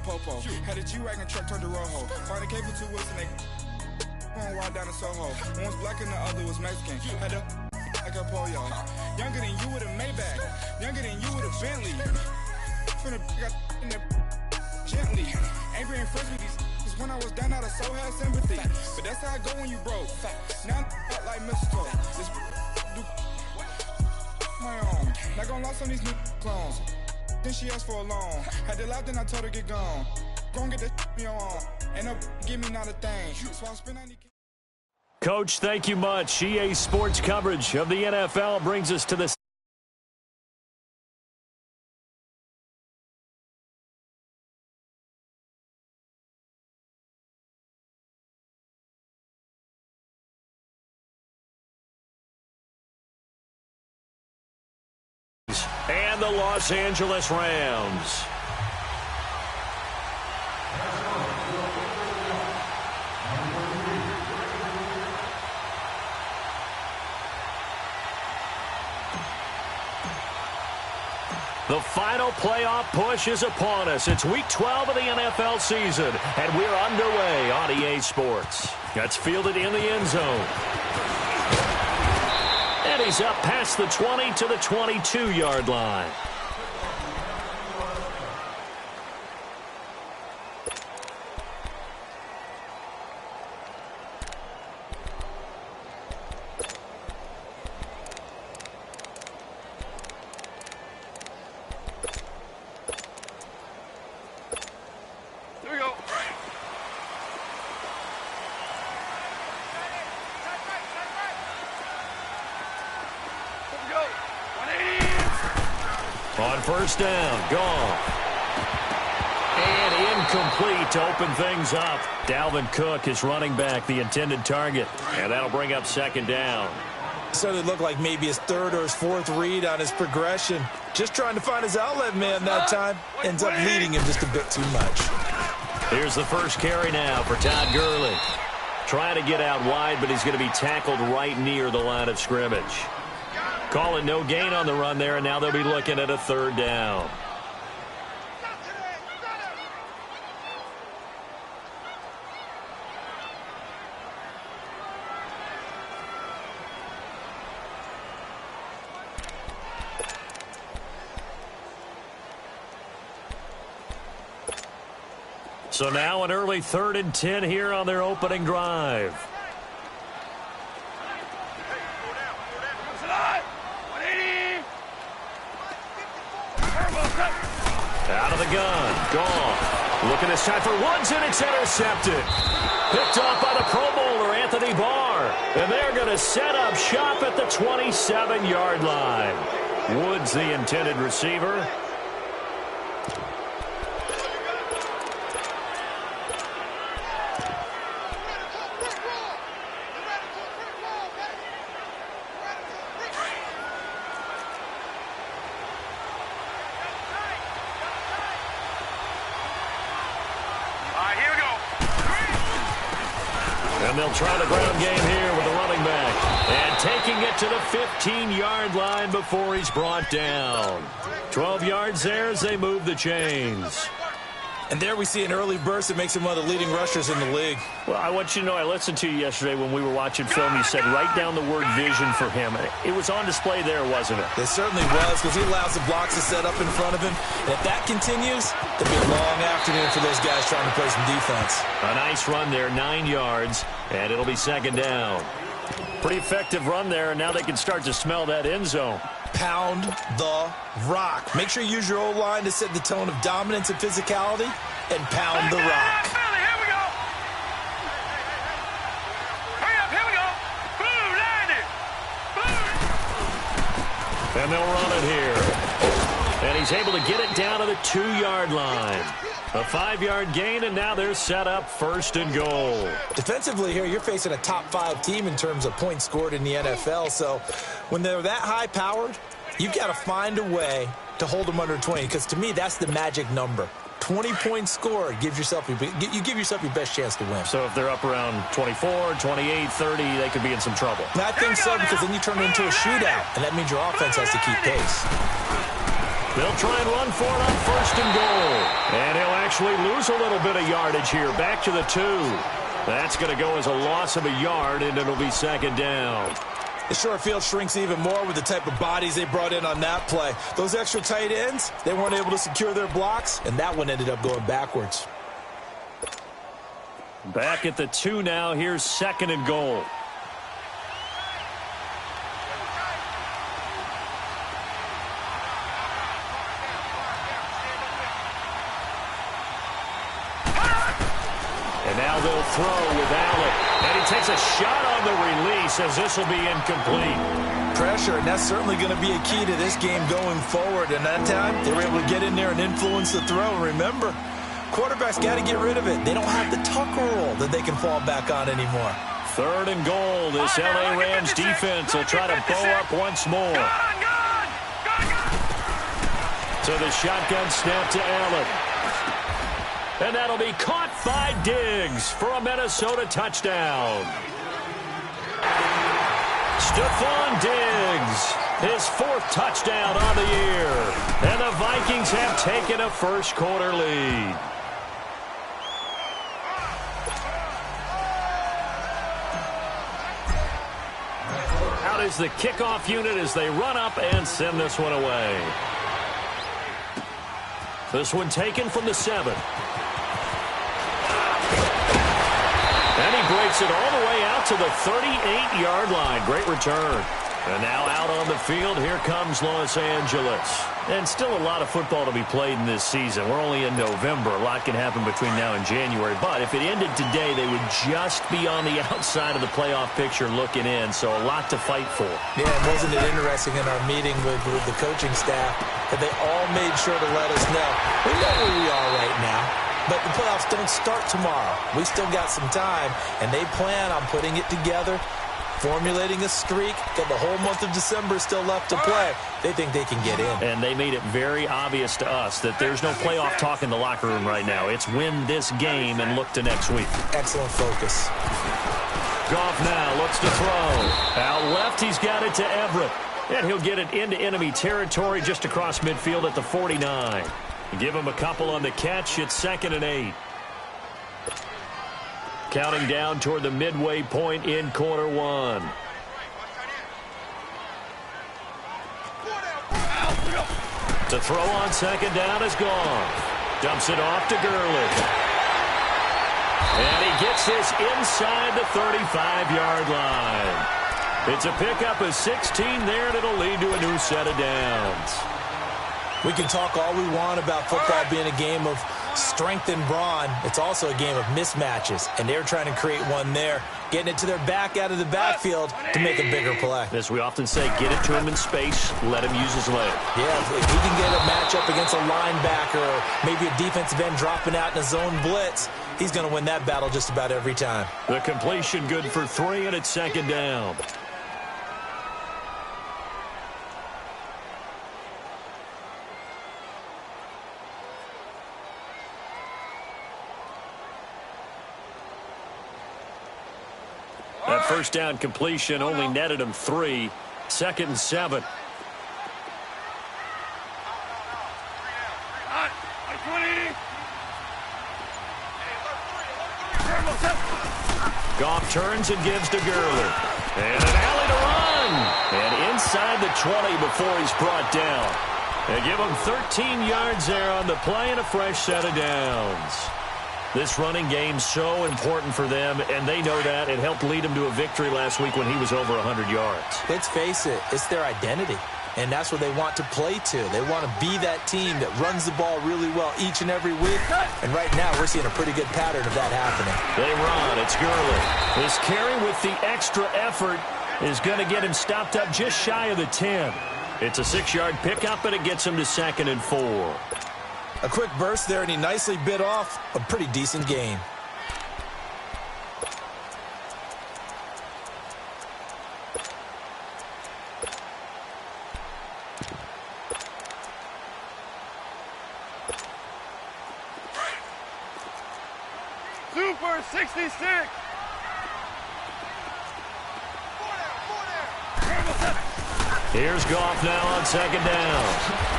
popo. Had a G-Wagon truck turned to Rojo. Finally came for 2 weeks and they going wild down in Soho. One was black and the other was Mexican. Had a like a polio. Younger than you with a Maybach. Younger than you with a Bentley. Finna got in there gently. Angry and fresh with these. Cause when I was down, I so had sympathy. But that's how I go when you broke. Now I'm like mistletoe. This do my own. Not gonna lost on these new clones. Then she asked for a loan. Had to laugh, then I told her get gone. Gon' get that me on. Ain't no give me not a thing. So I spend 90. Coach, thank you much. EA Sports coverage of the NFL brings us to the and the Los Angeles Rams. The final playoff push is upon us. It's Week 12 of the NFL season, and we're underway on EA Sports. That's fielded in the end zone. And he's up past the 20 to the 22-yard line. On first down, gone. And incomplete to open things up. Dalvin Cook is running back, the intended target. And that'll bring up second down. Certainly looked like maybe his third or his fourth read on his progression. Just trying to find his outlet man that time. Ends up leading him just a bit too much. Here's the first carry now for Todd Gurley. Trying to get out wide, but he's going to be tackled right near the line of scrimmage. Call it no gain on the run there, and now they'll be looking at a third down. So now an early 3rd and 10 here on their opening drive. Out of the gun, gone. Looking this time for Woods, and it's intercepted. Picked off by the Pro Bowler, Anthony Barr. And they're going to set up shop at the 27-yard line. Woods, the intended receiver. And they'll try the ground game here with the running back. And taking it to the 15-yard line before he's brought down. 12 yards there as they move the chains. And there we see an early burst that makes him one of the leading rushers in the league. Well, I want you to know, I listened to you yesterday when we were watching film. You said write down the word vision for him. It was on display there, wasn't it? It certainly was, because he allows the blocks to set up in front of him. And if that continues, it'll be a long afternoon for those guys trying to play some defense. A nice run there, 9 yards, and it'll be second down. Pretty effective run there, and now they can start to smell that end zone. Pound the rock. Make sure you use your O-line to set the tone of dominance and physicality, and pound the rock. Here we go. Hurry up, here we go. Boom, land it. Boom. And they'll run it here. And he's able to get it down to the 2-yard line. A 5-yard gain, and now they're set up 1st and goal. Defensively here, you're facing a top-5 team in terms of points scored in the NFL. So when they're that high-powered, you've got to find a way to hold them under 20, because to me, that's the magic number. 20 points scored, you give yourself your best chance to win. So if they're up around 24, 28, 30, they could be in some trouble. I think so, because then you turn it into a shootout, and that means your offense has to keep pace. They'll try and run for it on 1st and goal. And he'll actually actually lose a little bit of yardage here. Back to the 2. That's going to go as a loss of a yard, and it'll be second down. The short field shrinks even more with the type of bodies they brought in on that play. Those extra tight ends, they weren't able to secure their blocks, and that one ended up going backwards. Back at the 2 now. Here's second and goal. And now they'll throw with Allen. And he takes a shot on the release as this will be incomplete. Pressure, and that's certainly going to be a key to this game going forward. And that time, they were able to get in there and influence the throw. Remember, quarterbacks got to get rid of it. They don't have the tucker roll that they can fall back on anymore. Third and goal. This L.A. Rams defense will try to bow up once more. So the shotgun snap to Allen. And that'll be caught by Diggs for a Minnesota touchdown. Stephon Diggs, his 4th touchdown on the year. And the Vikings have taken a first-quarter lead. Out is the kickoff unit as they run up and send this one away. This one taken from the 7. And he breaks it all the way out to the 38-yard line. Great return. And now out on the field, here comes Los Angeles. And still a lot of football to be played in this season. We're only in November. A lot can happen between now and January. But if it ended today, they would just be on the outside of the playoff picture looking in. So a lot to fight for. Yeah, and wasn't it interesting in our meeting with the coaching staff that they all made sure to let us know, we know where we are right now. But the playoffs don't start tomorrow. We still got some time, and they plan on putting it together, formulating a streak. Got the whole month of December still left to play. They think they can get in. And they made it very obvious to us that there's no playoff talk in the locker room right now. It's win this game and look to next week. Excellent focus. Goff now looks to throw. Out left, he's got it to Everett. And he'll get it into enemy territory just across midfield at the 49. Give him a couple on the catch. It's 2nd and 8. Counting down toward the midway point in quarter 1. The throw on 2nd down is gone. Dumps it off to Gurley. And he gets this inside the 35-yard line. It's a pickup of 16 there, and it'll lead to a new set of downs. We can talk all we want about football being a game of strength and brawn. It's also a game of mismatches, and they're trying to create one there, getting it to their back out of the backfield to make a bigger play. As we often say, get it to him in space, let him use his leg. Yeah, if he can get a matchup against a linebacker or maybe a defensive end dropping out in a zone blitz, he's going to win that battle just about every time. The completion good for 3, and it's 2nd down. That first down completion only netted him 3. 2nd and 7. Goff turns and gives to Gurley. And an alley to run. And inside the 20 before he's brought down. They give him 13 yards there on the play and a fresh set of downs. This running game's so important for them, and they know that. It helped lead them to a victory last week when he was over 100 yards. Let's face it, it's their identity, and that's what they want to play to. They want to be that team that runs the ball really well each and every week, and right now we're seeing a pretty good pattern of that happening. They run. It's Gurley. This carry with the extra effort is going to get him stopped up just shy of the 10. It's a 6-yard pickup, and it gets him to 2nd and 4. A quick burst there, and he nicely bit off a pretty decent gain. Super 66. Here's Goff now on 2nd down.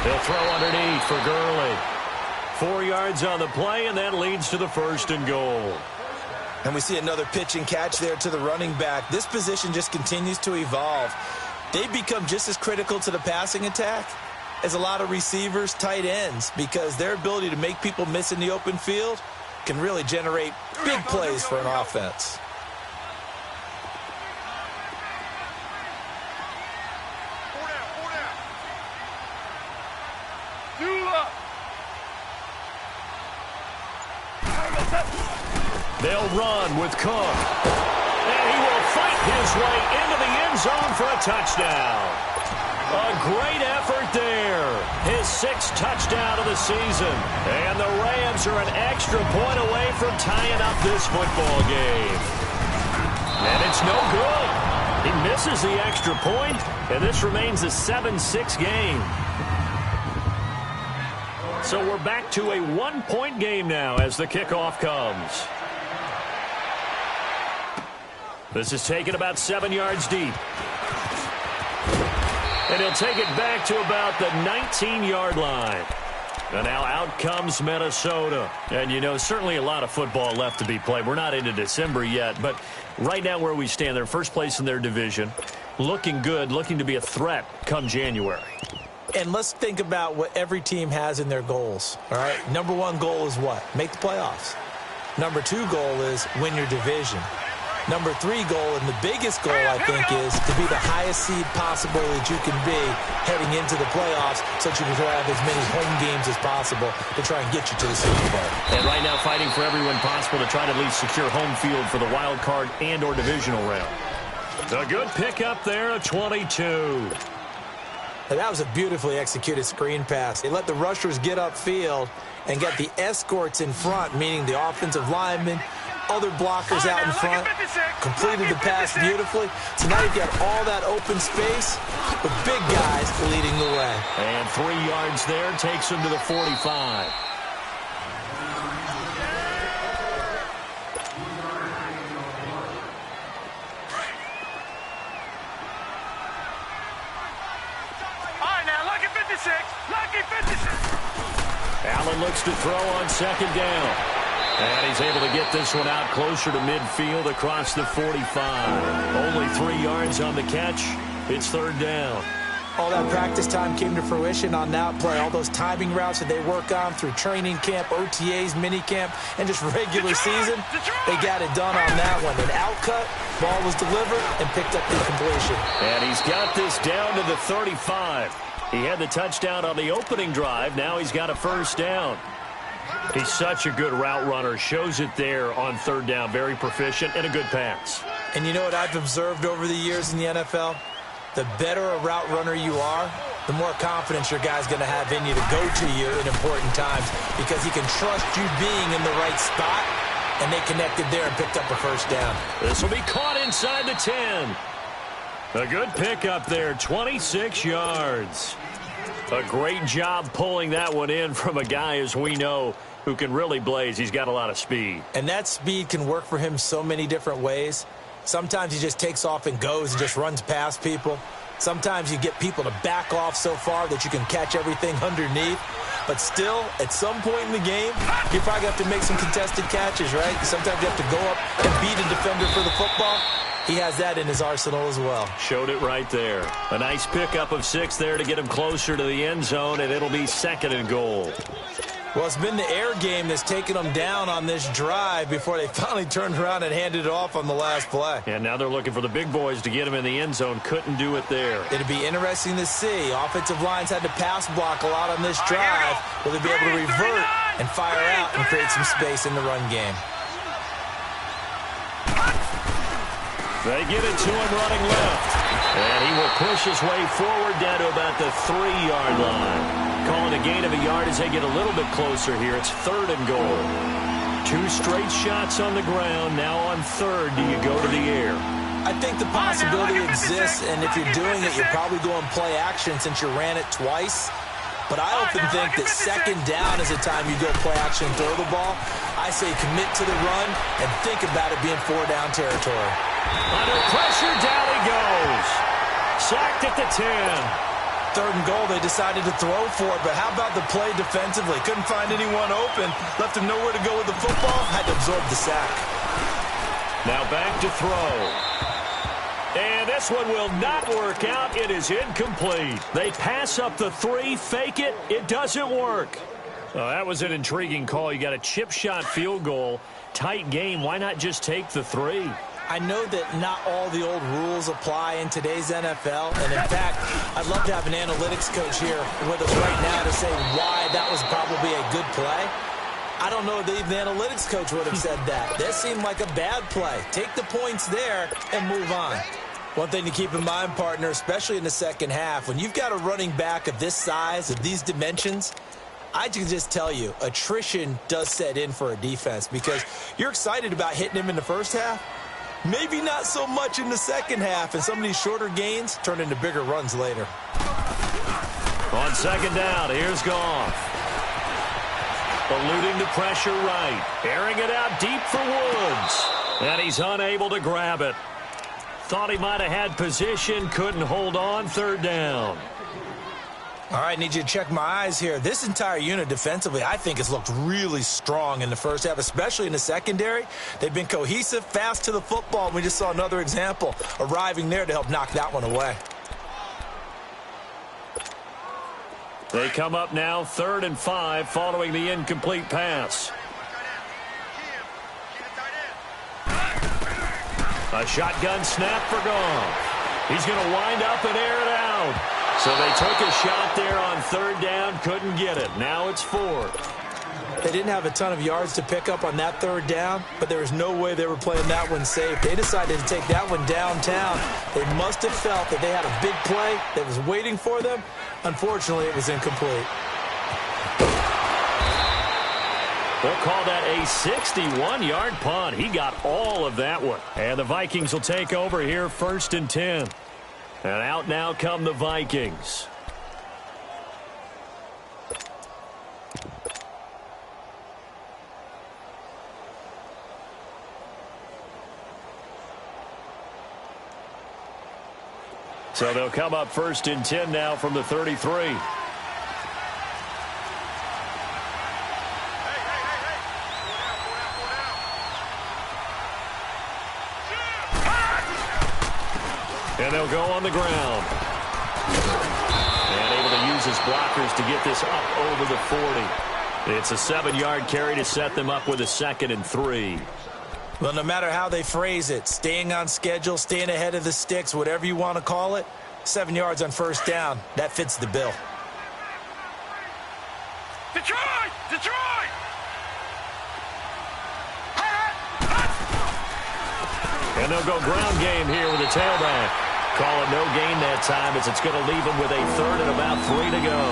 He'll throw underneath for Gurley. 4 yards on the play, and that leads to the 1st and goal. And we see another pitch and catch there to the running back. This position just continues to evolve. They become just as critical to the passing attack as a lot of receivers, tight ends, because their ability to make people miss in the open field can really generate big plays for an offense. They'll run with Cook. And he will fight his way into the end zone for a touchdown. A great effort there. His 6th touchdown of the season. And the Rams are an extra point away from tying up this football game. And it's no good. He misses the extra point, and this remains a 7-6 game. So we're back to a 1-point game now as the kickoff comes. This is taken about 7 yards deep. And he'll take it back to about the 19-yard line. And now out comes Minnesota. And, you know, certainly a lot of football left to be played. We're not into December yet, but right now where we stand, they're first place in their division. Looking good, looking to be a threat come January. And let's think about what every team has in their goals, all right? Number 1 goal is what? Make the playoffs. Number 2 goal is win your division. Number 3 goal, and the biggest goal, I think, is to be the highest seed possible that you can be heading into the playoffs so that you can have as many home games as possible to try and get you to the Super Bowl. And right now fighting for everyone possible to try to at least secure home field for the wild card and or divisional round. A good pickup there, a 22. And that was a beautifully executed screen pass. They let the rushers get upfield and get the escorts in front, meaning the offensive linemen, other blockers out in front, completed the pass beautifully. So now you've got all that open space with big guys leading the way. And 3 yards there takes him to the 45. Allen looks to throw on 2nd down. And he's able to get this one out closer to midfield across the 45. Only 3 yards on the catch. It's 3rd down. All that practice time came to fruition on that play. All those timing routes that they work on through training camp, OTAs, minicamp, and just regular season, they got it done on that one. An outcut, ball was delivered, and picked up the completion. And he's got this down to the 35. He had the touchdown on the opening drive. Now he's got a 1st down. He's such a good route runner. Shows it there on 3rd down. Very proficient and a good pass. And you know what I've observed over the years in the NFL? The better a route runner you are, the more confidence your guy's going to have in you to go to you in important times because he can trust you being in the right spot, and they connected there and picked up a 1st down. This will be caught inside the 10. A good pickup there, 26 yards. A great job pulling that one in from a guy, as we know, who can really blaze. He's got a lot of speed. And that speed can work for him so many different ways. Sometimes he just takes off and goes and just runs past people. Sometimes you get people to back off so far that you can catch everything underneath. But still, at some point in the game, you probably have to make some contested catches, right? Sometimes you have to go up and beat a defender for the football. He has that in his arsenal as well. Showed it right there. A nice pickup of 6 there to get him closer to the end zone, and it'll be 2nd and goal. Well, it's been the air game that's taken them down on this drive before they finally turned around and handed it off on the last play. And now they're looking for the big boys to get him in the end zone. Couldn't do it there. It'd be interesting to see. Offensive lines had to pass block a lot on this drive. Will they be able to revert and fire out and create some space in the run game? They get it to him running left. And he will push his way forward down to about the 3-yard line. Calling a gain of a yard as they get a little bit closer here. It's 3rd and goal. 2 straight shots on the ground. Now on 3rd, do you go to the air? I think the possibility exists, and if you're doing it, you're probably going play action since you ran it twice. But I often think that 2nd down is the time you go play action and throw the ball. I say commit to the run and think about it being 4-down territory. Under pressure, down he goes. Sacked at the 10. 3rd and goal, they decided to throw for it, but how about the play defensively? Couldn't find anyone open, left him nowhere to go with the football, had to absorb the sack. Now back to throw. And this one will not work out. It is incomplete. They pass up the 3, fake it. It doesn't work. Oh, that was an intriguing call. You got a chip shot field goal. Tight game. Why not just take the 3? I know that not all the old rules apply in today's NFL, and in fact, I'd love to have an analytics coach here with us right now to say why that was probably a good play. I don't know that even the analytics coach would have said that. That seemed like a bad play. Take the points there and move on. One thing to keep in mind, partner, especially in the second half, when you've got a running back of this size, of these dimensions, I can just tell you, attrition does set in for a defense because you're excited about hitting him in the first half. Maybe not so much in the second half, and some of these shorter gains turn into bigger runs later. On second down, here's Goff. Eluding the pressure right. Airing it out deep for Woods. And he's unable to grab it. Thought he might have had position, couldn't hold on, 3rd down. All right, need you to check my eyes here. This entire unit defensively, I think, has looked really strong in the first half, especially in the secondary. They've been cohesive, fast to the football, and we just saw another example arriving there to help knock that one away. They come up now 3rd and 5 following the incomplete pass. A shotgun snap for Goff. He's going to wind up and air it out. So they took a shot there on 3rd down, couldn't get it. Now it's 4th. They didn't have a ton of yards to pick up on that 3rd down, but there was no way they were playing that one safe. They decided to take that one downtown. They must have felt that they had a big play that was waiting for them. Unfortunately, it was incomplete. We'll call that a 61-yard punt. He got all of that one. And the Vikings will take over here 1st and 10. And out now come the Vikings. So they'll come up 1st and 10 now from the 33. And they'll go on the ground. And able to use his blockers to get this up over the 40. It's a 7-yard carry to set them up with a 2nd and 3. Well, no matter how they phrase it, staying on schedule, staying ahead of the sticks, whatever you want to call it, 7 yards on 1st down, that fits the bill. Detroit! Detroit! And they'll go ground game here with a tailback. Call it no gain that time as it's going to leave them with a 3rd and about 3 to go.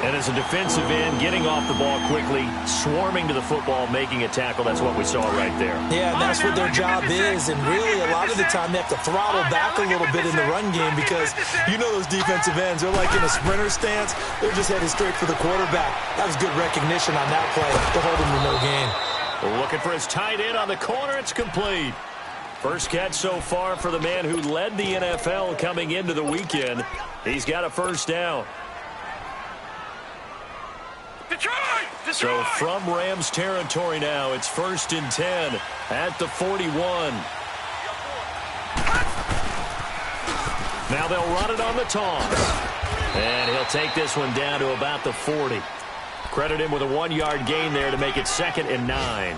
And as a defensive end, getting off the ball quickly, swarming to the football, making a tackle, that's what we saw right there. Yeah, and that's what their job is, and really a lot of the time they have to throttle back a little bit in the run game because you know those defensive ends, they're like in a sprinter stance, they're just headed straight for the quarterback. That was good recognition on that play to hold him to no gain. Looking for his tight end on the corner, it's complete. First catch so far for the man who led the NFL coming into the weekend. He's got a 1st down. Detroit! Detroit! So from Rams territory now, it's 1st and 10 at the 41. Now they'll run it on the toss. And he'll take this one down to about the 40. Credit him with a 1-yard gain there to make it 2nd and 9.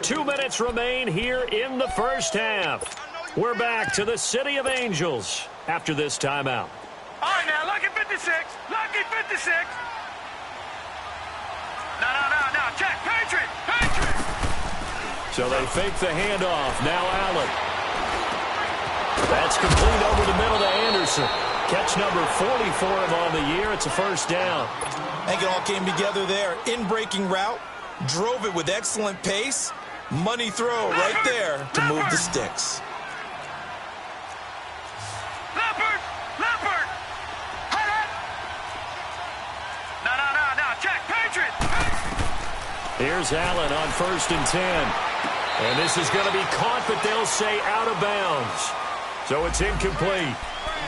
Two minutes remain here in the first half. We're back to the City of Angels after this timeout. All right, now, lucky 56. Lucky 56. No. Check. Patriot. So they fake the handoff. Now Allen. That's complete over the middle to Anderson. Catch number 40 for him on the year. It's a 1st down. I think it all came together there. In-breaking route. Drove it with excellent pace. Money throw right there to move the sticks. Leopard. No. Check. Patriot. Here's Allen on 1st and 10. And this is going to be caught, but they'll say out of bounds. So it's incomplete.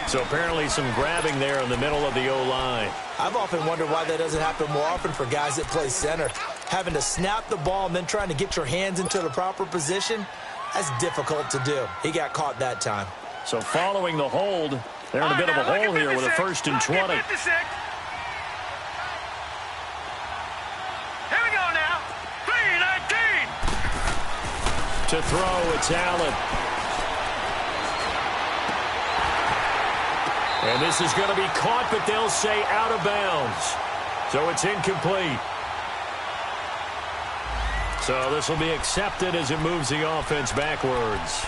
So apparently some grabbing there in the middle of the O-line. I've often wondered why that doesn't happen more often for guys that play center. Having to snap the ball and then trying to get your hands into the proper position, that's difficult to do. He got caught that time. So following the hold, they're in a bit of a hole here with a 1st and 20. Here we go now. 3-19. To throw, it's Allen. And this is going to be caught, but they'll say out of bounds. So it's incomplete. So this will be accepted as it moves the offense backwards.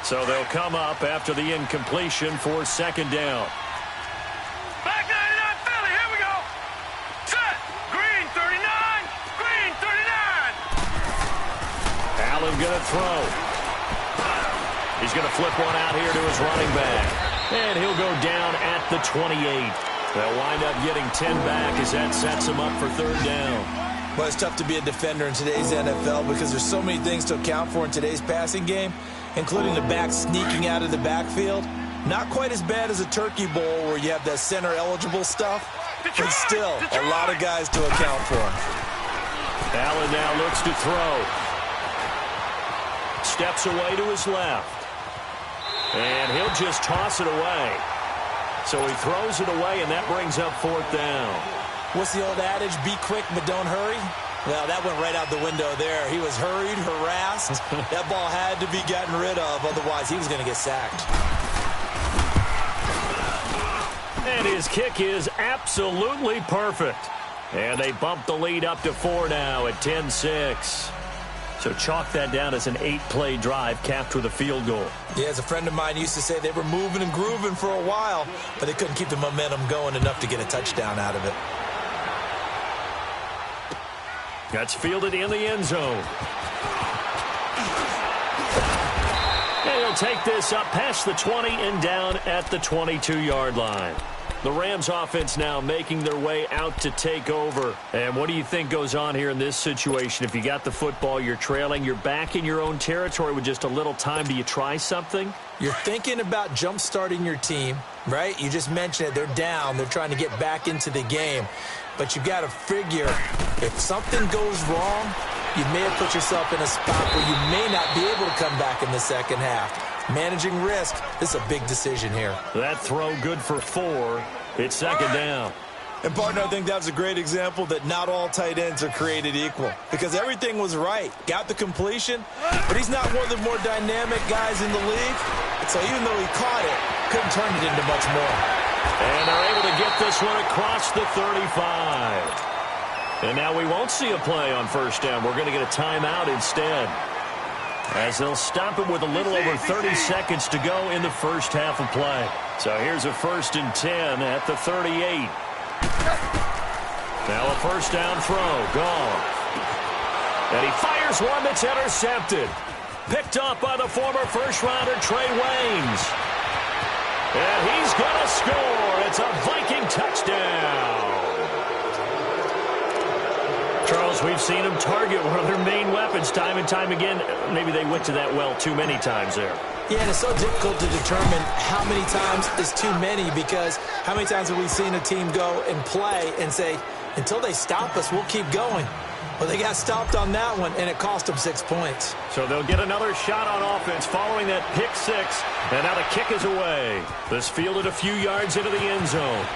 So they'll come up after the incompletion for 2nd down. Back 99 Philly. Here we go. Set. Green 39. Green 39. Allen going to throw. He's going to flip one out here to his running back. And he'll go down at the 28. They'll wind up getting 10 back as that sets him up for 3rd down. Well, it's tough to be a defender in today's NFL because there's so many things to account for in today's passing game, including the back sneaking out of the backfield. Not quite as bad as a turkey bowl where you have that center-eligible stuff, but still a lot of guys to account for. Allen now looks to throw. Steps away to his left. And he'll just toss it away. So he throws it away, and that brings up 4th down. What's the old adage? Be quick, but don't hurry? Well, that went right out the window there. He was hurried, harassed. That ball had to be gotten rid of, otherwise he was going to get sacked. And his kick is absolutely perfect. And they bump the lead up to 4 now at 10-6. So chalk that down as an 8-play drive capped with a field goal. Yeah, as a friend of mine used to say, they were moving and grooving for a while, but they couldn't keep the momentum going enough to get a touchdown out of it. That's fielded in the end zone. And he'll take this up past the 20 and down at the 22-yard line. The Rams offense now making their way out to take over. And what do you think goes on here in this situation? If you got the football, you're trailing, you're back in your own territory with just a little time. Do you try something? You're thinking about jump-starting your team, right? You just mentioned it. They're down. They're trying to get back into the game. But you got to figure, if something goes wrong, you may have put yourself in a spot where you may not be able to come back in the second half. Managing risk, this is a big decision here. That throw good for 4. It's 2nd down. And, partner, I think that was a great example that not all tight ends are created equal. Because everything was right. Got the completion, but he's not one of the more dynamic guys in the league. So even though he caught it, couldn't turn it into much more. And they're able to get this one across the 35. And now we won't see a play on 1st down. We're going to get a timeout instead, as they'll stop it with a little over 30 seconds to go in the first half of play. So here's a 1st and 10 at the 38. Now a 1st down throw. Gone. And he fires one that's intercepted. Picked up by the former first-rounder Trey Waynes. And he's going to score. It's a Viking touchdown. Charles, we've seen them target one of their main weapons time and time again. Maybe they went to that well too many times there. Yeah, and it's so difficult to determine how many times is too many, because how many times have we seen a team go and play and say, until they stop us, we'll keep going. Well, they got stopped on that one, and it cost them 6 points. So they'll get another shot on offense following that pick 6, and now the kick is away. This fielded a few yards into the end zone.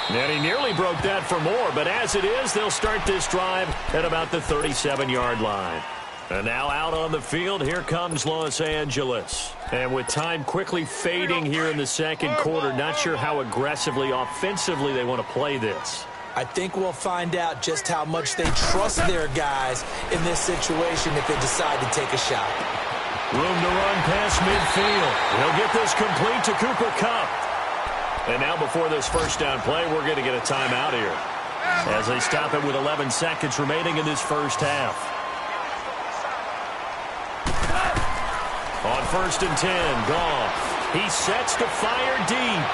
And he nearly broke that for more, but as it is, they'll start this drive at about the 37-yard line. And now out on the field, here comes Los Angeles. And with time quickly fading here in the second quarter, not sure how aggressively, offensively they want to play this. I think we'll find out just how much they trust their guys in this situation if they decide to take a shot. Room to run past midfield. He'll get this complete to Cooper Kupp. And now before this first down play, we're going to get a timeout here, as they stop it with 11 seconds remaining in this first half. On 1st and 10, Goff. He sets to fire deep.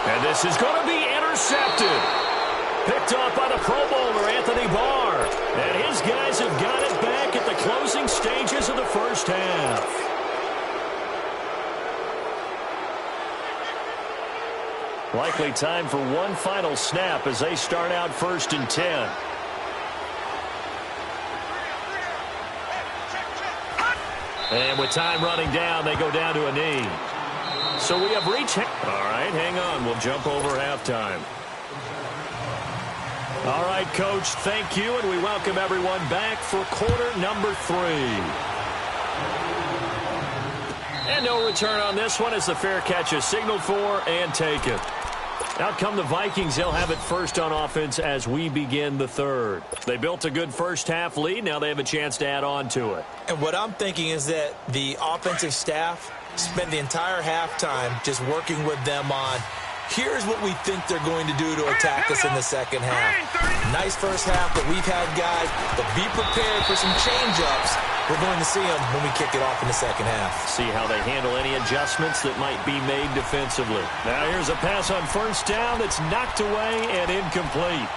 And this is going to be intercepted. Picked off by the Pro Bowler, Anthony Barr. And his guys have got it back at the closing stages of the first half. Likely time for one final snap as they start out 1st and 10. And with time running down, they go down to a knee. So we have reached... All right, hang on. We'll jump over halftime. All right, Coach, thank you, and we welcome everyone back for quarter number 3. And no return on this one as the fair catch is signaled for and taken. Out come the Vikings. They'll have it first on offense as we begin the 3rd. They built a good first-half lead. Now they have a chance to add on to it. And what I'm thinking is that the offensive staff spent the entire halftime just working with them on, here's what we think they're going to do to attack us in the second half. Nice first half that we've had, guys, but be prepared for some change-ups. We're going to see them when we kick it off in the second half. See how they handle any adjustments that might be made defensively. Now here's a pass on first down that's knocked away and incomplete.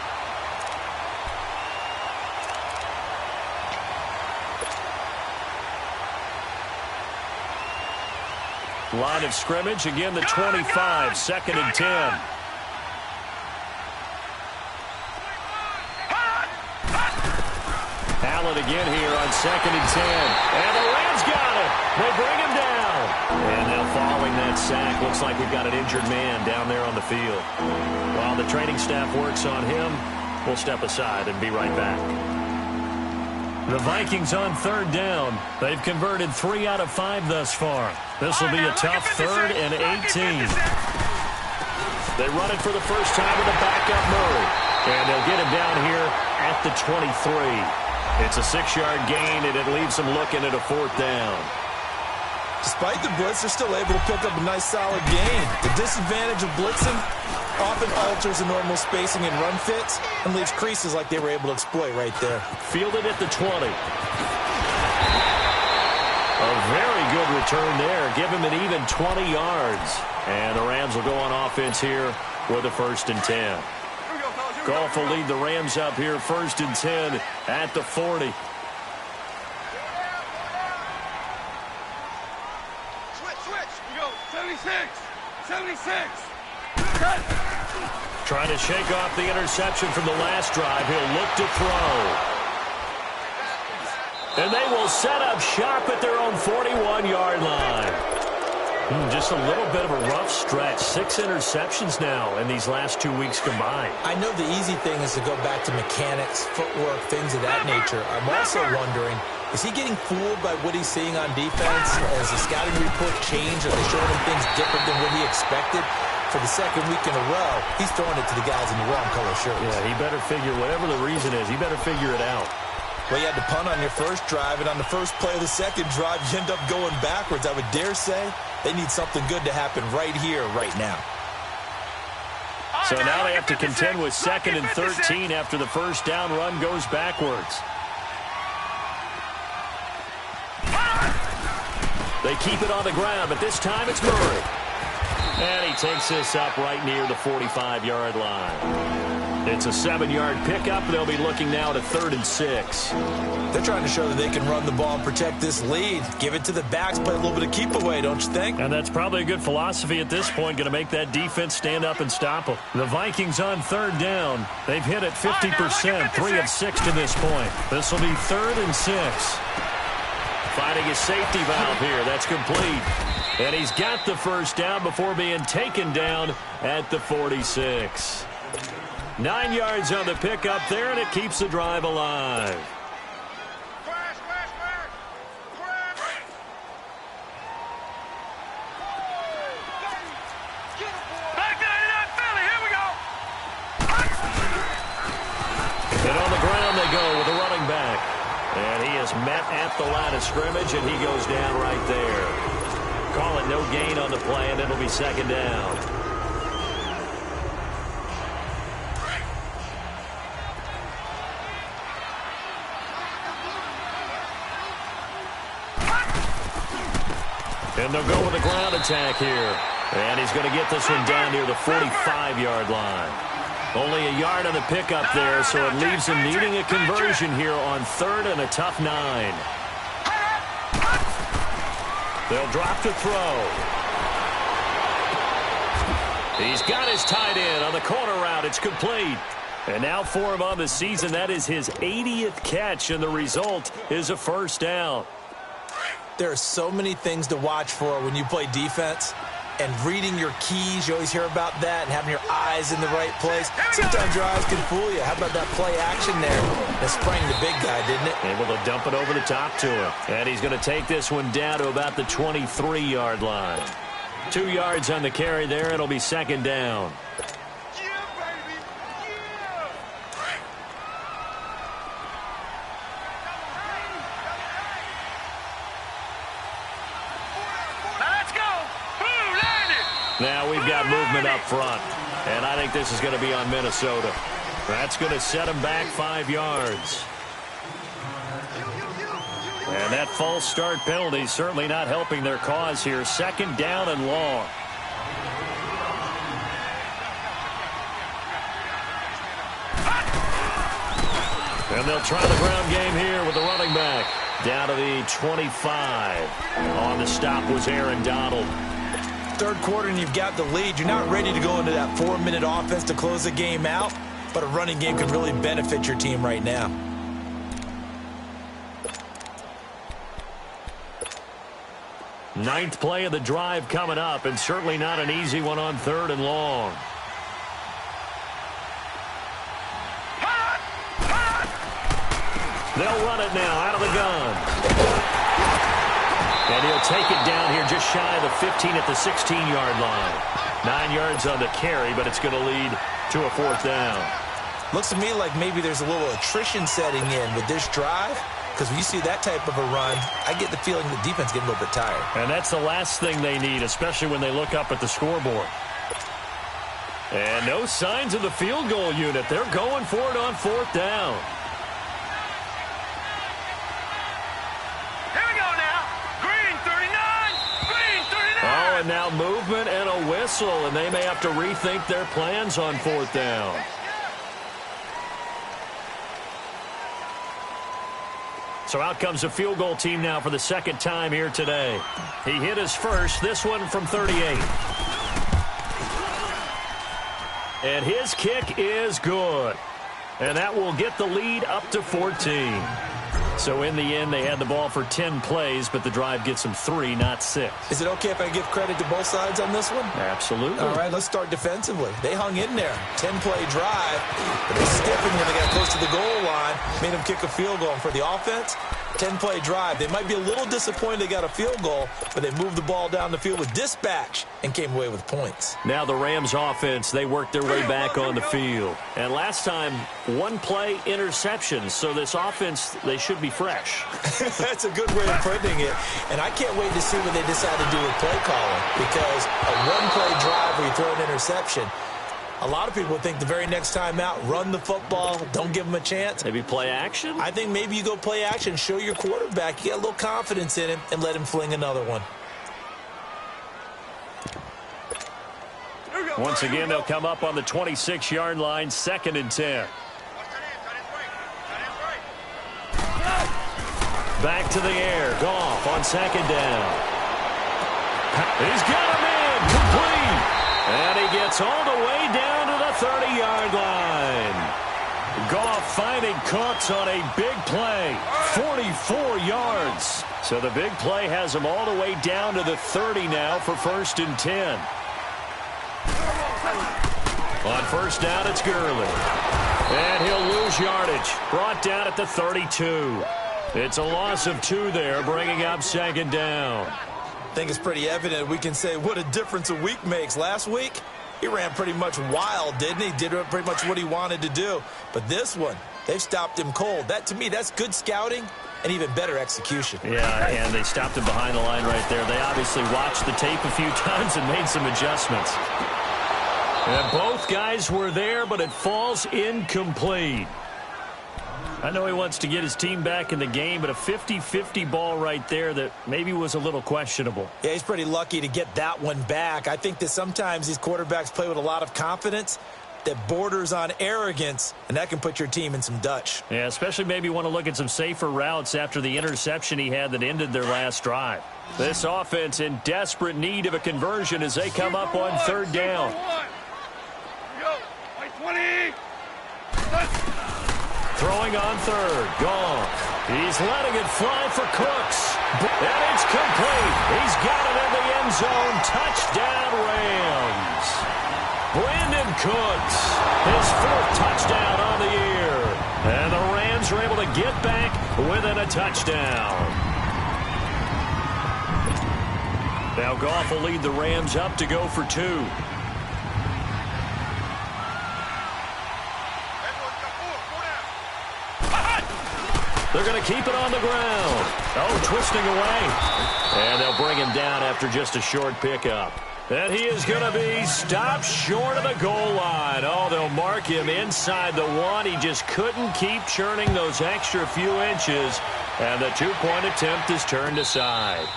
Line of scrimmage, again the 25, 2nd and 10. Allen again here on 2nd and 10. And the Rams got it. They bring him down. And now following that sack, looks like we've got an injured man down there on the field. While the training staff works on him, we'll step aside and be right back. The Vikings on 3rd down. They've converted 3 out of 5 thus far. This will be a tough 3rd and 18. They run it for the first time with a backup Murray. And they'll get him down here at the 23. It's a 6-yard gain, and it leaves them looking at a 4th down. Despite the blitz, they're still able to pick up a nice, solid gain. The disadvantage of blitzing often alters the normal spacing and run fits and leaves creases like they were able to exploit right there. Fielded at the 20. A very good return there. Give him an even 20 yards. And the Rams will go on offense here with a 1st and 10. Goff will lead the Rams up here 1st and 10 at the 40. Switch. You go. 76. 76. Trying to shake off the interception from the last drive. He'll look to throw. And they will set up shop at their own 41-yard line. Just a little bit of a rough stretch. 6 interceptions now in these last 2 weeks combined. I know the easy thing is to go back to mechanics, footwork, things of that nature. I'm also wondering, is he getting fooled by what he's seeing on defense? Has the scouting report changed? Are they showing him things different than what he expected? For the 2nd week in a row, he's throwing it to the guys in the wrong color shirts. Yeah, he better figure, whatever the reason is, he better figure it out. Well, you had to punt on your first drive, and on the first play of the second drive, you end up going backwards. I would dare say they need something good to happen right here, right now. So now they have to contend with 2nd and 13 after the first down run goes backwards. They keep it on the ground, but this time it's Murray. And he takes this up right near the 45-yard line. It's a 7-yard pickup. They'll be looking now at a 3rd and 6. They're trying to show that they can run the ball and protect this lead. Give it to the backs, play a little bit of keep away, don't you think? And that's probably a good philosophy at this point, going to make that defense stand up and stop them. The Vikings on 3rd down. They've hit it 50%, 3 of 6 to this point. This will be 3rd and 6. Finding a safety valve here. That's complete. And he's got the first down before being taken down at the 46. 9 yards on the pickup there, and it keeps the drive alive. Back 99 Philly, here we go. And on the ground they go with the running back. And he is met at the line of scrimmage, and he goes down right there. Call it no gain on the play, and it'll be 2nd down. And they'll go with a ground attack here. And he's going to get this one down near the 45-yard line. Only a yard on the pickup there, so it leaves him needing a conversion here on 3rd and a tough 9. They'll drop to throw. He's got his tight end on the corner route. It's complete. And now for him on the season, that is his 80th catch, and the result is a first down. There are so many things to watch for when you play defense. And reading your keys, you always hear about that, and having your eyes in the right place. Sometimes your eyes can fool you. How about that play action there? That sprang the big guy, didn't it? Able to dump it over the top to him. And he's going to take this one down to about the 23-yard line. 2 yards on the carry there. It'll be 2nd down. Now we've got movement up front, and I think this is going to be on Minnesota. That's going to set him back 5 yards. And that false start penalty certainly not helping their cause here. 2nd down and long. And they'll try the ground game here with the running back. Down to the 25. On the stop was Aaron Donald. 3rd quarter and you've got the lead. You're not ready to go into that 4-minute offense to close the game out, but a running game can really benefit your team right now. Ninth play of the drive coming up, and certainly not an easy one on 3rd and long. They'll run it now out of the gun. And he'll take it down here just shy of the 15 at the 16-yard line. 9 yards on the carry, but it's going to lead to a 4th down. Looks to me like maybe there's a little attrition setting in with this drive, because when you see that type of a run, I get the feeling the defense getting a little bit tired. And that's the last thing they need, especially when they look up at the scoreboard. And no signs of the field goal unit. They're going for it on 4th down. And now movement and a whistle, and they may have to rethink their plans on 4th down. So out comes the field goal team now for the 2nd time here today. He hit his first, this one from 38. And his kick is good. And that will get the lead up to 14. So in the end, they had the ball for 10 plays, but the drive gets them 3, not 6. Is it okay if I give credit to both sides on this one? Absolutely. All right, let's start defensively. They hung in there. 10-play drive, but they stiffened when they got close to the goal line, made them kick a field goal. And for the offense, 10-play drive. They might be a little disappointed they got a field goal, but they moved the ball down the field with dispatch and came away with points. Now the Rams offense, they worked their way back on the field. And last time, 1-play interception. So this offense, they should be fresh. That's a good way of putting it. And I can't wait to see what they decide to do with play calling, because a 1-play drive where you throw an interception, a lot of people think the very next time out, run the football, don't give them a chance. Maybe play action? I think maybe you go play action, show your quarterback, you get a little confidence in him, and let him fling another one. Once again, they'll come up on the 26-yard line, 2nd and 10. Back to the air. Goff on 2nd down. He's got him in. Complete. And he gets all the way down to the 30-yard line. Goff finding Cooks on a big play. 44 yards. So the big play has him all the way down to the 30 now for 1st and 10. On 1st down, it's Gurley. And he'll lose yardage. Brought down at the 32. It's a loss of 2 there, bringing up 2nd down. I think it's pretty evident we can say what a difference a week makes. Last week, he ran pretty much wild, didn't he? Did pretty much what he wanted to do. But this one, they've stopped him cold. That, to me, that's good scouting and even better execution. Yeah, and they stopped him behind the line right there. They obviously watched the tape a few times and made some adjustments. And both guys were there, but it falls incomplete. I know he wants to get his team back in the game, but a 50-50 ball right there that maybe was a little questionable. Yeah, he's pretty lucky to get that one back. I think that sometimes these quarterbacks play with a lot of confidence that borders on arrogance, and that can put your team in some Dutch. Yeah, especially maybe want to look at some safer routes after the interception he had that ended their last drive. This offense in desperate need of a conversion as they come up on third down. Throwing on third. Gone. He's letting it fly for Cooks. And it's complete. He's got it in the end zone. Touchdown, Rams. Brandon Cooks, his fourth touchdown on the year. And the Rams are able to get back within a touchdown. Now Goff will lead the Rams up to go for two. They're going to keep it on the ground. Oh, twisting away. And they'll bring him down after just a short pickup. And he is going to be stopped short of the goal line. Oh, they'll mark him inside the one. He just couldn't keep churning those extra few inches. And the two-point attempt is turned aside.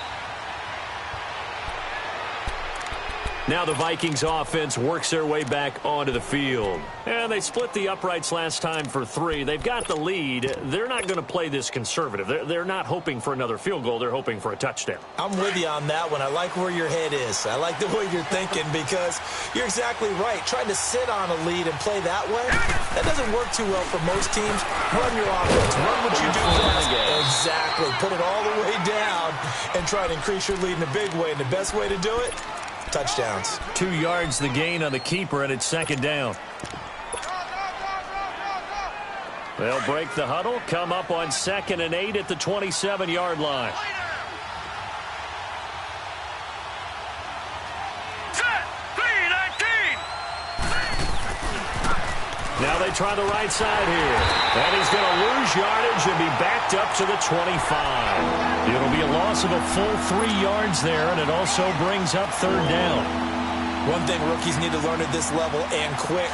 Now the Vikings offense works their way back onto the field. And they split the uprights last time for 3. They've got the lead. They're not going to play this conservative. They're not hoping for another field goal. They're hoping for a touchdown. I'm with you on that one. I like where your head is. I like the way you're thinking because you're exactly right. Trying to sit on a lead and play that way, that doesn't work too well for most teams. Run your offense. Run what you do best. Exactly. Put it all the way down and try to increase your lead in a big way. And the best way to do it, touchdowns. 2 yards the gain on the keeper, and it's second down. They'll break the huddle, come up on 2nd and 8 at the 27-yard line. Now they try the right side here. And he's going to lose yardage and be backed up to the 25. It'll be a loss of a full 3 yards there, and it also brings up third down. One thing rookies need to learn at this level, and quick,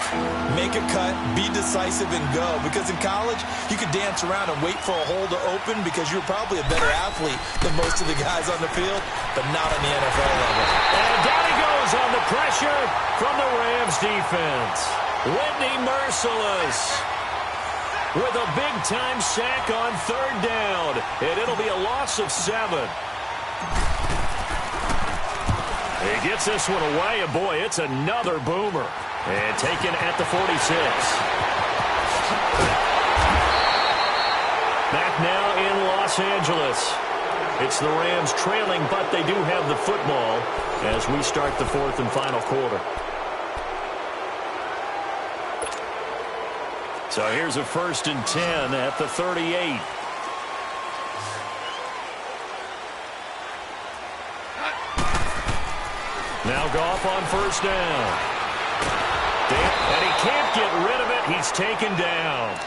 make a cut, be decisive, and go. Because in college, you could dance around and wait for a hole to open because you're probably a better athlete than most of the guys on the field, but not on the NFL level. And down he goes on the pressure from the Rams defense. Whitney Merciless with a big-time sack on third down, and it'll be a loss of 7. He gets this one away, and boy, it's another boomer. And taken at the 46. Back now in Los Angeles. It's the Rams trailing, but they do have the football as we start the 4th and final quarter. So here's a 1st and 10 at the 38. Now Goff on 1st down. And he can't get rid of it. He's taken down.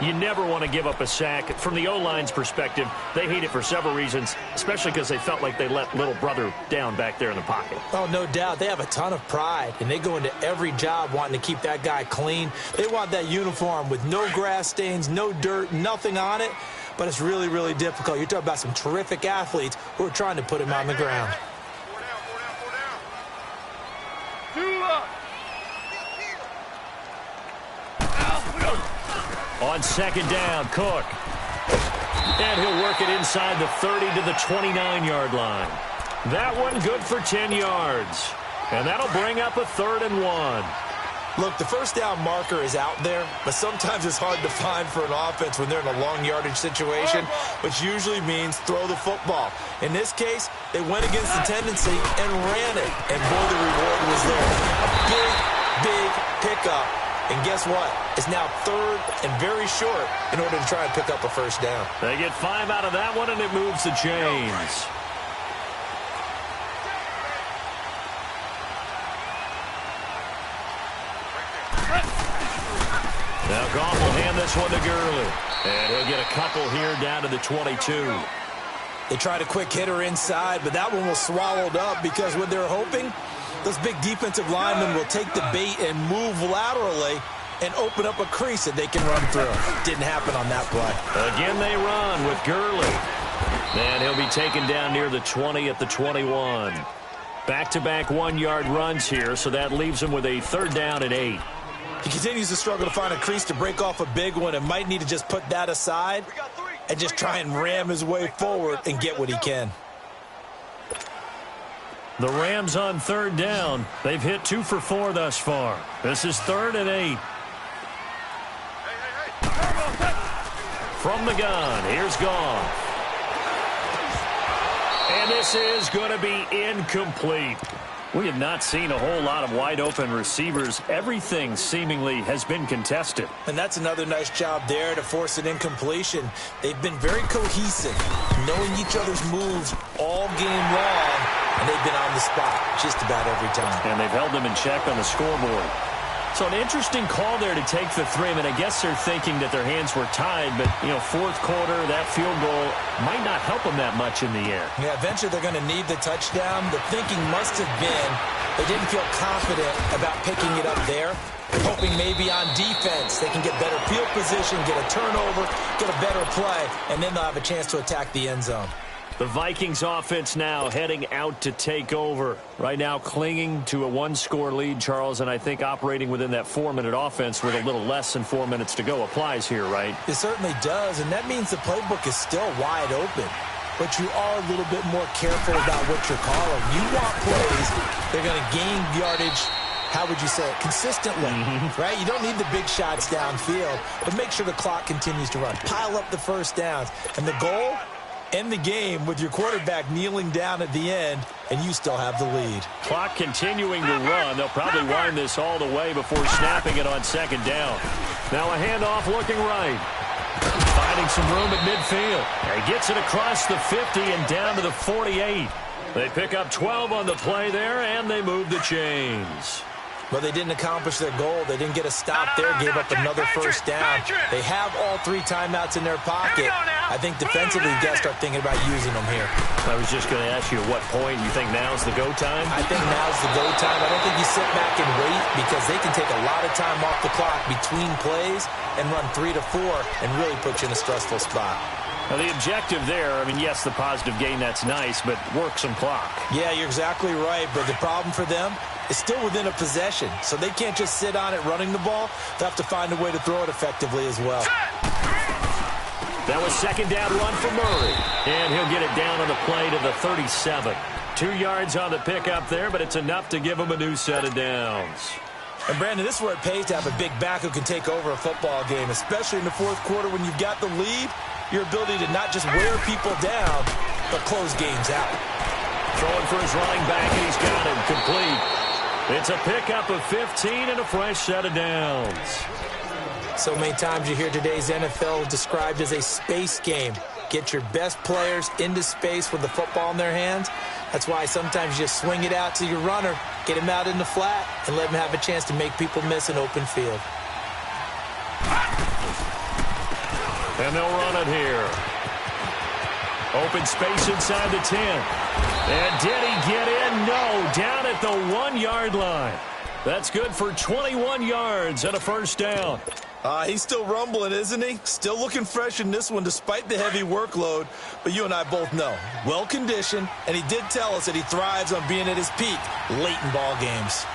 You never want to give up a sack. From the O-line's perspective, they hate it for several reasons, especially because they felt like they let little brother down back there in the pocket. Oh, no doubt. They have a ton of pride, and they go into every job wanting to keep that guy clean. They want that uniform with no grass stains, no dirt, nothing on it, but it's really, really difficult. You're talking about some terrific athletes who are trying to put him on the ground. On 2nd down, Cook. And he'll work it inside the 30 to the 29-yard line. That one good for 10 yards. And that'll bring up a 3rd and 1. Look, the first down marker is out there, but sometimes it's hard to find for an offense when they're in a long yardage situation, which usually means throw the football. In this case, they went against the tendency and ran it. And boy, the reward was there. A big, big pickup. And guess what? It's now 3rd and very short in order to try and pick up a 1st down. They get 5 out of that one, and it moves the chains. Now Goff will hand this one to Gurley. And he'll get a couple here down to the 22. They tried a quick hitter inside, but that one was swallowed up because what they're hoping, those big defensive linemen will take the bait and move laterally and open up a crease that they can run through. Didn't happen on that play. Again they run with Gurley. And he'll be taken down near the 20 at the 21. Back-to-back one-yard runs here, so that leaves him with a 3rd down and 8. He continues to struggle to find a crease to break off a big one and might need to just put that aside and just try and ram his way forward and get what he can. The Rams on 3rd down. They've hit 2 for 4 thus far. This is 3rd and 8. From the gun, here's Goff. And this is going to be incomplete. We have not seen a whole lot of wide-open receivers. Everything seemingly has been contested. And that's another nice job there to force an incompletion. They've been very cohesive, knowing each other's moves all game long, and they've been on the spot just about every time. And they've held them in check on the scoreboard. So an interesting call there to take the 3. I mean, I guess they're thinking that their hands were tied, but, you know, 4th quarter, that field goal might not help them that much in the air. Yeah, eventually they're going to need the touchdown. The thinking must have been they didn't feel confident about picking it up there, hoping maybe on defense they can get better field position, get a turnover, get a better play, and then they'll have a chance to attack the end zone. The Vikings offense now heading out to take over. Right now clinging to a 1-score lead, Charles, and I think operating within that 4-minute offense with a little less than 4 minutes to go applies here, right? It certainly does, and that means the playbook is still wide open. But you are a little bit more careful about what you're calling. You want plays, they're going to gain yardage, how would you say it, consistently, right? You don't need the big shots downfield, but make sure the clock continues to run. Pile up the first downs, and the goal, end the game with your quarterback kneeling down at the end, and you still have the lead. Clock continuing to run. They'll probably wind this all the way before snapping it on 2nd down. Now a handoff looking right. Finding some room at midfield. He gets it across the 50 and down to the 48. They pick up 12 on the play there, and they move the chains. But they didn't accomplish their goal. They didn't get a stop there, gave up another first down. They have all 3 timeouts in their pocket. I think defensively, you got to start thinking about using them here. I was just going to ask you at what point you think now's the go time? I think now's the go time. I don't think you sit back and wait because they can take a lot of time off the clock between plays and run 3 to 4 and really put you in a stressful spot. Now, the objective there, I mean, yes, the positive gain, that's nice, but work some clock. Yeah, you're exactly right, but the problem for them is still within a possession, so they can't just sit on it running the ball. They'll have to find a way to throw it effectively as well. That was 2nd down run for Murray, and he'll get it down on the play to the 37. 2 yards on the pickup there, but it's enough to give him a new set of downs. And, Brandon, this is where it pays to have a big back who can take over a football game, especially in the 4th quarter when you've got the lead. Your ability to not just wear people down, but close games out. Throwing for his running back, and he's got him complete. It's a pickup of 15 and a fresh set of downs. So many times you hear today's NFL described as a space game. Get your best players into space with the football in their hands. That's why sometimes you just swing it out to your runner, get him out in the flat, and let him have a chance to make people miss an open field. And they'll run it here. Open space inside the 10. And did he get in? No, down at the 1-yard line. That's good for 21 yards and a first down. He's still rumbling, isn't he? Still looking fresh in this one despite the heavy workload. But you and I both know, well-conditioned, and he did tell us that he thrives on being at his peak late in ball games.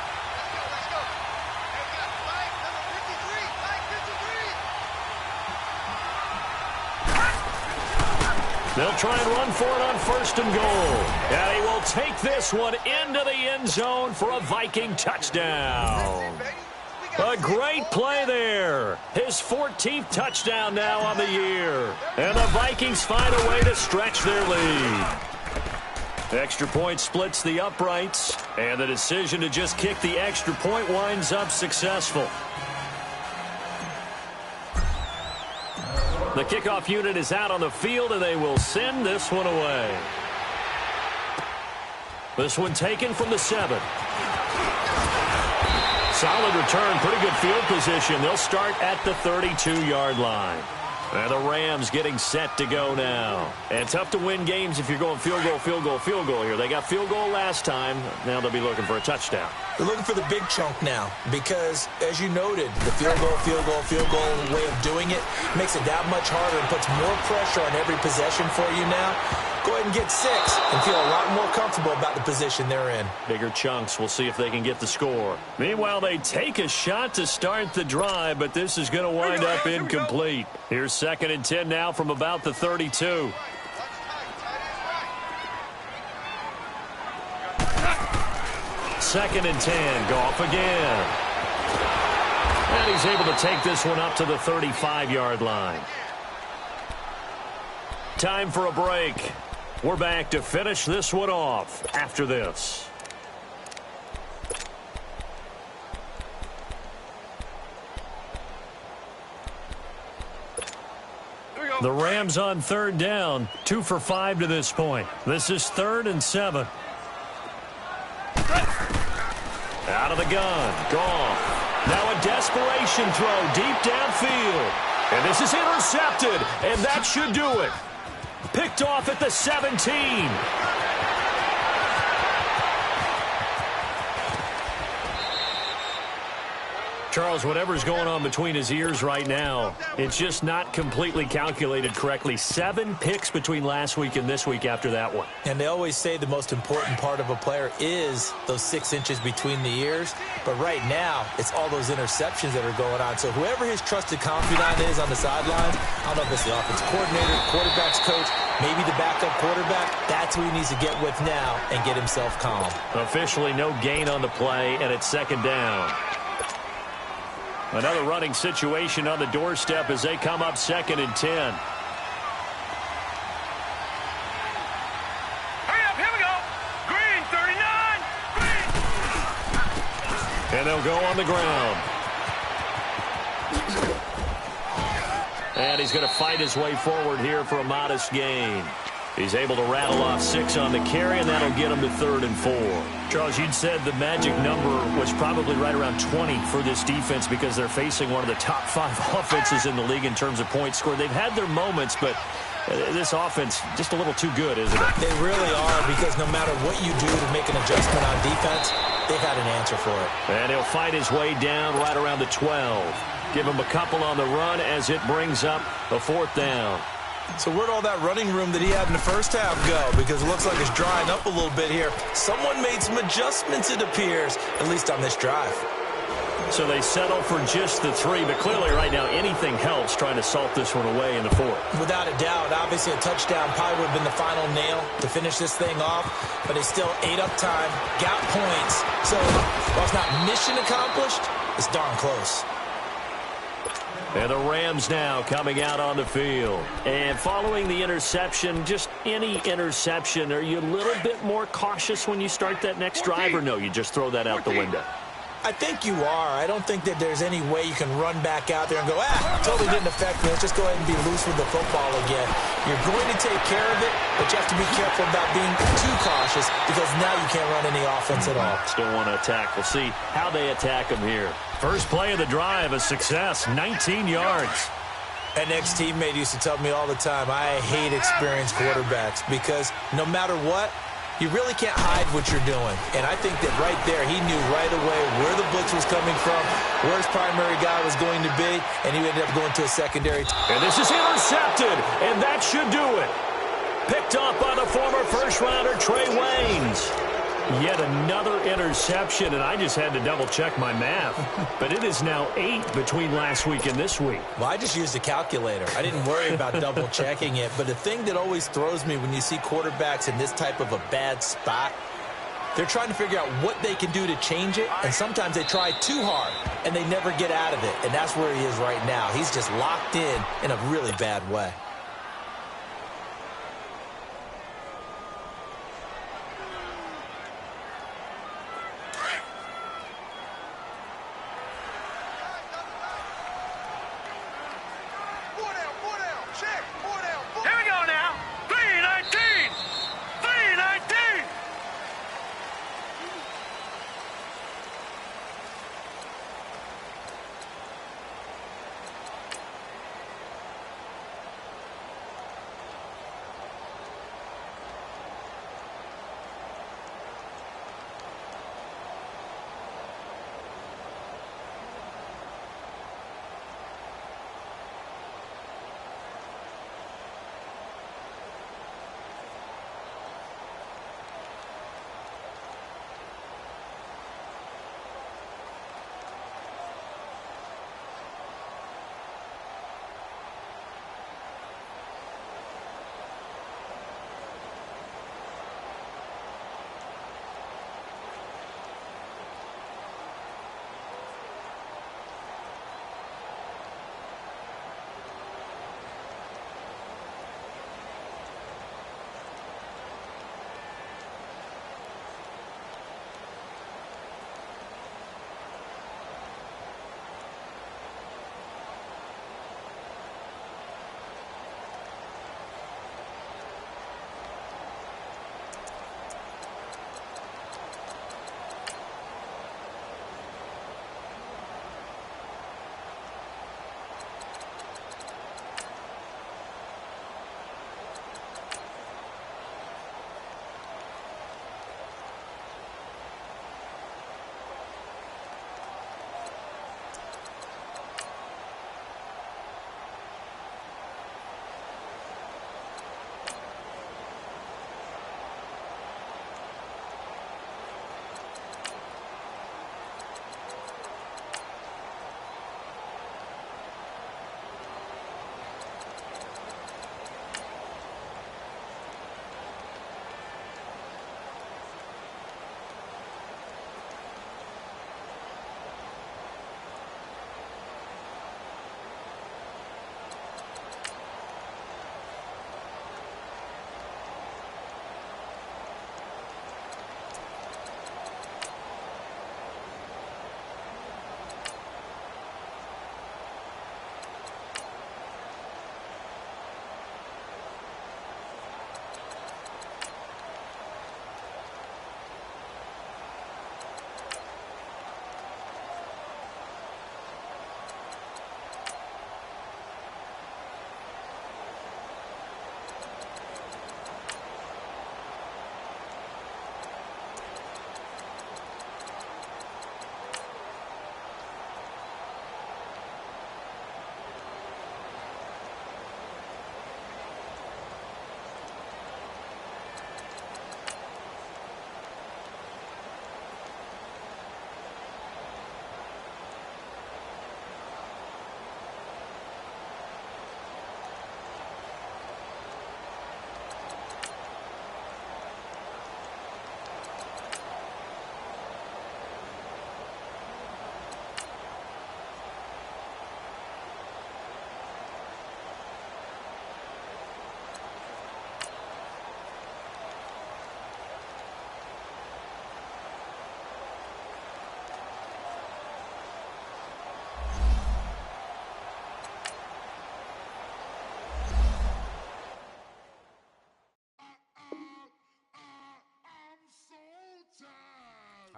They'll try and run for it on 1st and goal. And he will take this one into the end zone for a Viking touchdown. A great play there. His 14th touchdown now on the year. And the Vikings find a way to stretch their lead. Extra point splits the uprights. And the decision to just kick the extra point winds up successful. The kickoff unit is out on the field, and they will send this one away. This one taken from the 7. Solid return, pretty good field position. They'll start at the 32-yard line. And the Rams getting set to go now. And tough to win games if you're going field goal, field goal, field goal here. They got field goal last time. Now they'll be looking for a touchdown. They're looking for the big chunk now because, as you noted, the field goal, field goal, field goal way of doing it makes it that much harder and puts more pressure on every possession for you now. Go ahead and get 6 and feel a lot more comfortable about the position they're in. Bigger chunks. We'll see if they can get the score. Meanwhile, they take a shot to start the drive, but this is going to wind up incomplete. Here's 2nd and 10 now from about the 32. Second and 10. Goff again. And he's able to take this one up to the 35-yard line. Time for a break. We're back to finish this one off after this. The Rams on 3rd down, 2 for 5 to this point. This is 3rd and 7. Out of the gun, Goff. Now a desperation throw deep downfield. And this is intercepted, and that should do it. Picked off at the 17. Charles, whatever's going on between his ears right now, it's just not completely calculated correctly. 7 picks between last week and this week after that one. And they always say the most important part of a player is those 6 inches between the ears. But right now, it's all those interceptions that are going on. So whoever his trusted confidant is on the sidelines, I don't know if it's the offensive coordinator, quarterback's coach, maybe the backup quarterback, that's who he needs to get with now and get himself calm. Officially no gain on the play, and it's 2nd down. Another running situation on the doorstep as they come up 2nd and 10. Hurry up, here we go. Green, 39. Green. And they'll go on the ground. And he's going to fight his way forward here for a modest gain. He's able to rattle off 6 on the carry, and that'll get him to 3rd and 4. Charles, you'd said the magic number was probably right around 20 for this defense because they're facing one of the top 5 offenses in the league in terms of points scored. They've had their moments, but this offense just a little too good, isn't it? They really are, because no matter what you do to make an adjustment on defense, they've had an answer for it. And he'll fight his way down right around the 12. Give him a couple on the run as it brings up a 4th down. So where'd all that running room that he had in the first half go? Because it looks like it's drying up a little bit here. Someone made some adjustments, it appears, at least on this drive. So they settle for just the 3, but clearly right now anything helps trying to salt this one away in the 4th. Without a doubt, obviously a touchdown probably would have been the final nail to finish this thing off, but they still ate up time, got points. So while it's not mission accomplished, it's darn close. And the Rams now coming out on the field. And following the interception, just any interception, are you a little bit more cautious when you start that next drive, or no, you just throw that out the window? I think you are. I don't think that there's any way you can run back out there and go, totally didn't affect me. Let's just go ahead and be loose with the football again. You're going to take care of it, but you have to be careful about being too cautious because now you can't run any offense at all. Still want to attack. We'll see how they attack them here. First play of the drive, a success, 19 yards. An ex-teammate used to tell me all the time, I hate experienced quarterbacks because no matter what, you really can't hide what you're doing. And I think that right there, he knew right away where the blitz was coming from, where his primary guy was going to be, and he ended up going to a secondary. And this is intercepted, and that should do it. Picked off by the former first-rounder, Trey Waynes. Yet another interception, and I just had to double-check my math. But it is now 8 between last week and this week. Well, I just used a calculator. I didn't worry about double-checking it. But the thing that always throws me when you see quarterbacks in this type of a bad spot, they're trying to figure out what they can do to change it, and sometimes they try too hard, and they never get out of it. And that's where he is right now. He's just locked in a really bad way.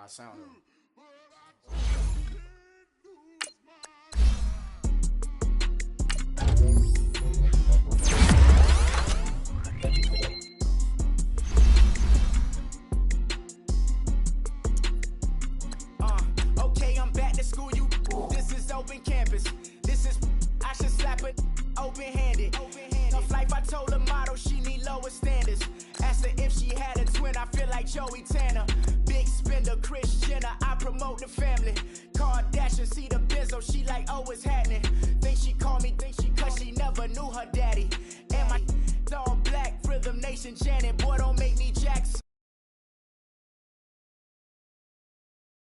I sound it. Okay, I'm back to school, you. This is open campus. This is, I should slap it open-handed. Of life, I told her motto, she need lower standards. Asked her if she had a twin, I feel like Joey Tanner. Big spender, Chris Jenner, I promote the family.